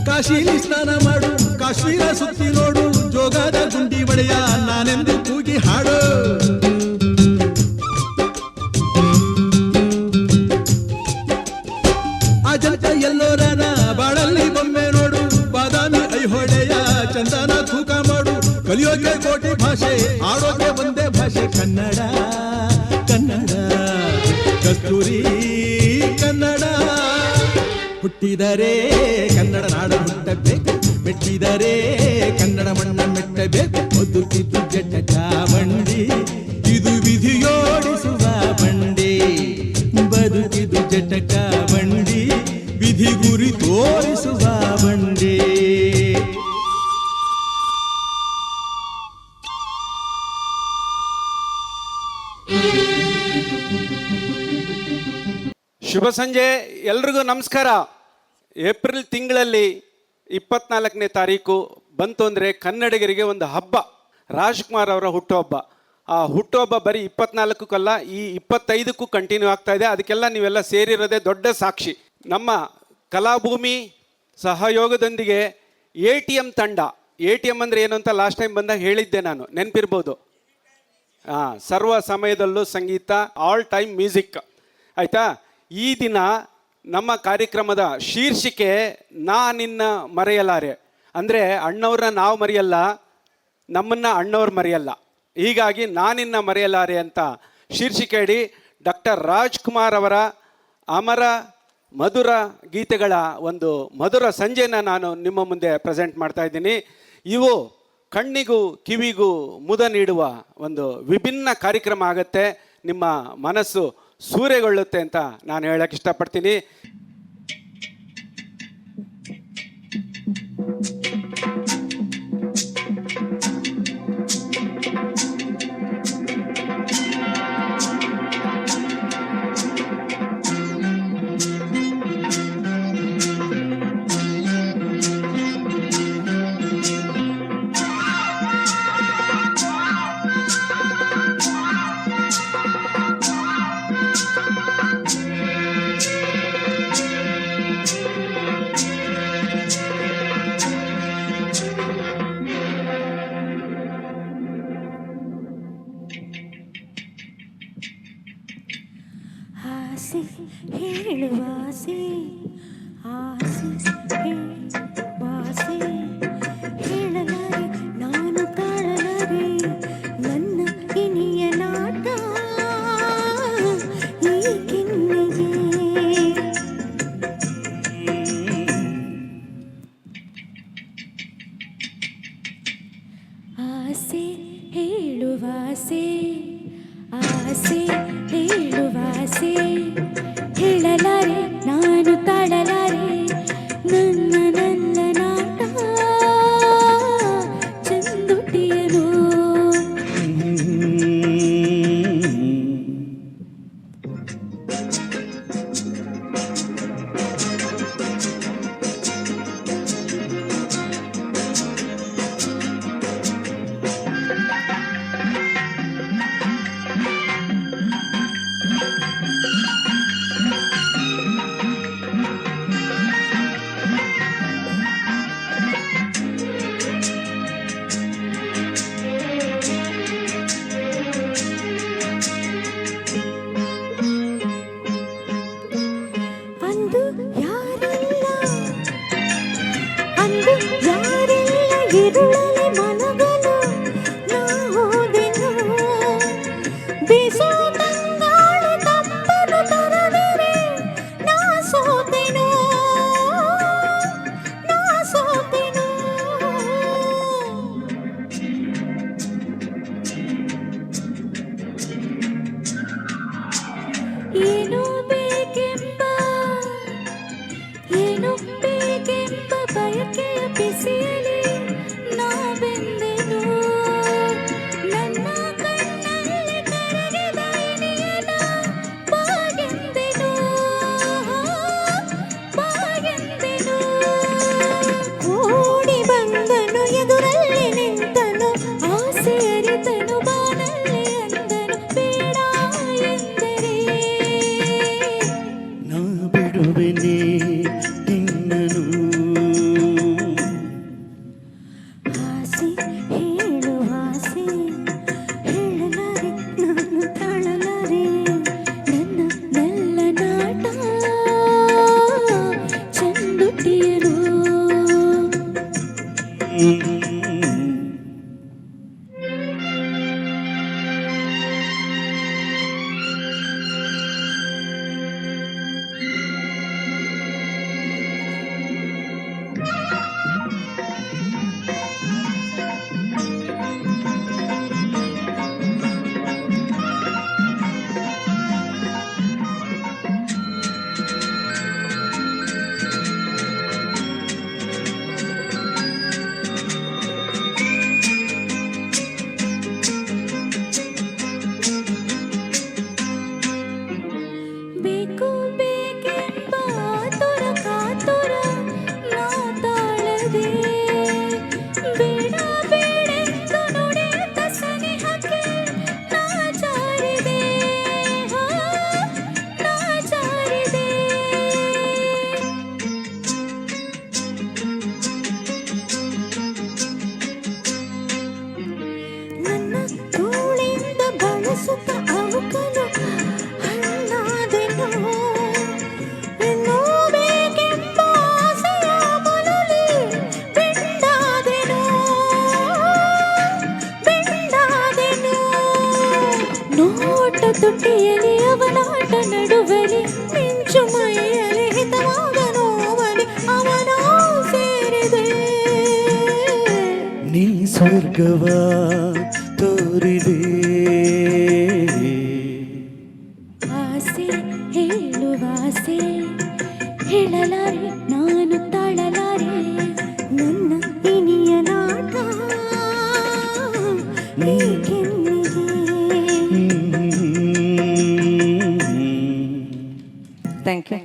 ಕಾಶಿಲಿ ಸ್ನಾನ ಮಾಡು, ಕಾಶ್ಮೀರ ಸುತ್ತಿ ನೋಡು, ಜೋಗದ ಗುಂಡಿ ಒಡೆಯ ನಾನೆಂದು ಕೂಗಿ ಹಾಡು. ಅಜಂತ ಎಲ್ಲೋರನ ಬಾಳಲ್ಲಿ ಬೊಮ್ಮೆ ನೋಡು, ಬಾದಾಮಿ ಐಹೊಳೆಯ ಚಂದನ ತೂಕ ಮಾಡು. ಕಲಿಯೋಕೆ ಕೋಟಿ ಭಾಷೆ, ಆಡೋಕೆ ಒಂದೇ ಭಾಷೆ ಕನ್ನಡ. ಕನ್ನಡ ಕಸ್ತೂರಿ ಕನ್ನಡ. ಹುಟ್ಟಿದರೆ ಕನ್ನಡ ನಾಡ ಹುಟ್ಟಬೇಕು, ಮೆಟ್ಟಿದರೆ ಕನ್ನಡ ಮಣ್ಣ ಮೆಟ್ಟಬೇಕು. ಬದುಕಿದ್ದು ಜಟ ಬಂಡಿ, ಇದು ವಿಧಿಯೋಡಿಸುವ ಬಂಡಿ. ಬದುಕಿದು ಜಟಕ ಬಂಡಿ, ವಿಧಿ ಗುರಿ ತೋರಿಸುವ ಬಂಡಿ. ಶುಭ ಸಂಜೆ ಎಲ್ರಿಗೂ ನಮಸ್ಕಾರ. ಏಪ್ರಿಲ್ ತಿಂಗಳಲ್ಲಿ 24ನೇ ತಾರೀಕು ಬಂತು ಅಂದರೆ ಕನ್ನಡಿಗರಿಗೆ ಒಂದು ಹಬ್ಬ, ರಾಜ್ಕುಮಾರ್ ಅವರ ಹುಟ್ಟುಹಬ್ಬ. ಆ ಹುಟ್ಟುಹಬ್ಬ ಬರೀ 24ಕ್ಕಲ್ಲ, ಈ 25ಕ್ಕೂ ಕಂಟಿನ್ಯೂ ಆಗ್ತಾ ಇದೆ. ಅದಕ್ಕೆಲ್ಲ ನೀವೆಲ್ಲ ಸೇರಿರೋದೇ ದೊಡ್ಡ ಸಾಕ್ಷಿ. ನಮ್ಮ ಕಲಾಭೂಮಿ ಸಹಯೋಗದೊಂದಿಗೆ ATM ತಂಡ, ATM ಅಂದರೆ ಏನು ಅಂತ ಲಾಸ್ಟ್ ಟೈಮ್ ಬಂದಾಗ ಹೇಳಿದ್ದೆ ನಾನು, ನೆನಪಿರ್ಬೋದು. ಸರ್ವ ಸಮಯದಲ್ಲೂ ಸಂಗೀತ, ಆಲ್ ಟೈಮ್ ಮ್ಯೂಸಿಕ್, ಆಯಿತಾ. ಈ ದಿನ ನಮ್ಮ ಕಾರ್ಯಕ್ರಮದ ಶೀರ್ಷಿಕೆ ನಿನ್ನ ಮರೆಯಲಾರೆ. ಅಂದರೆ ಅಣ್ಣವ್ರನ್ನ ನಾವು ಮರೆಯಲ್ಲ, ನಮ್ಮನ್ನು ಅಣ್ಣವ್ರು ಮರೆಯಲ್ಲ. ಹೀಗಾಗಿ ನಿನ್ನ ಮರೆಯಲಾರೆ ಅಂತ ಶೀರ್ಷಿಕೆ ಅಡಿ ಡಾಕ್ಟರ್ ರಾಜ್ಕುಮಾರ್ ಅವರ ಅಮರ ಮಧುರ ಗೀತೆಗಳ ಒಂದು ಮಧುರ ಸಂಜೆನ ನಾನು ನಿಮ್ಮ ಮುಂದೆ ಪ್ರೆಸೆಂಟ್ ಮಾಡ್ತಾ ಇದ್ದೀನಿ. ಇವು ಕಣ್ಣಿಗೂ ಕಿವಿಗೂ ಮುದ ನೀಡುವ ಒಂದು ವಿಭಿನ್ನ ಕಾರ್ಯಕ್ರಮ ಆಗುತ್ತೆ. ನಿಮ್ಮ ಮನಸ್ಸು ಸೂರೆಗೊಳ್ಳುತ್ತೆ ಅಂತ ನಾನು ಹೇಳಕ್ಕೆ ಇಷ್ಟಪಡ್ತೀನಿ. ಹೇಳುವಾಸೆ ಆಸೆ ವಾಸೆ ಹೇಳಲಾರೆ ನಾನು ತಾಳಲಾರೆ ನನ್ನ ಇನಿಯ ನಾಟ ಈ ಕೆನ್ನೆಗೆ. ಆಸೆ ಹೇಳುವಾಸೆ ಆಸೆ ಹೇಳುವಾಸೆ ಹೇಳಲಾರೆ ನಾನು ತಾಳಲಾರೆ ನನ್ನ ನನ್ನ ನಾಟ ಚಂದುಟಿಯನು. ഇരുളലെ മനഗಲು ನಾ ಹೋದೆನು ಬಿಸು ತಂಗಾಳಿ ತಂಪನು ತರದಿರೆ ನಾ ಸೋತೆನು ಏನು ಬೇಕೆಂಬ ಬಯಕೆಯ ಬಿಸಿಯಲ್ಲಿ ನಾ ಬೆಂದೆನು ನನ್ನ ಕಣ್ಣಲ್ಲಿ ಕರಗಿದ ಇನಿಯನ ಬಾಗೆಂದೆನು ಓಡಿ ಬಂದನು ಎದುರಲ್ಲಿ ನಿಂತನು ಆಸೆ ಅರಿತನು ಬಾನಲ್ಲಿ ಅಂದನು ಬೇಡ ಎಂದರೆ ನಾ ಬಿಡುವೆನೆ ನಿನ್ನನು ತುಟಿಯಲಿ ಅವನಾಟ ನಡುವಲಿ ಮಿಂಚು ಮೈಯಲಿ ಹಿತವಾದ ನೋವಲಿ ಅವನ ಸೇರಿದೆ ನೀ ಸ್ವರ್ಗವ ತೋರಿದೆ ಆಸೆ ಹೇಳುವಾಸೆ ಹೇಳಲಾರೆ ನಾನು ತಾಳಲಾರೆ ನನ್ನ ಇನಿಯ ನಾಟ ನೀಕೆನ್ನಿದೆ. Thank you.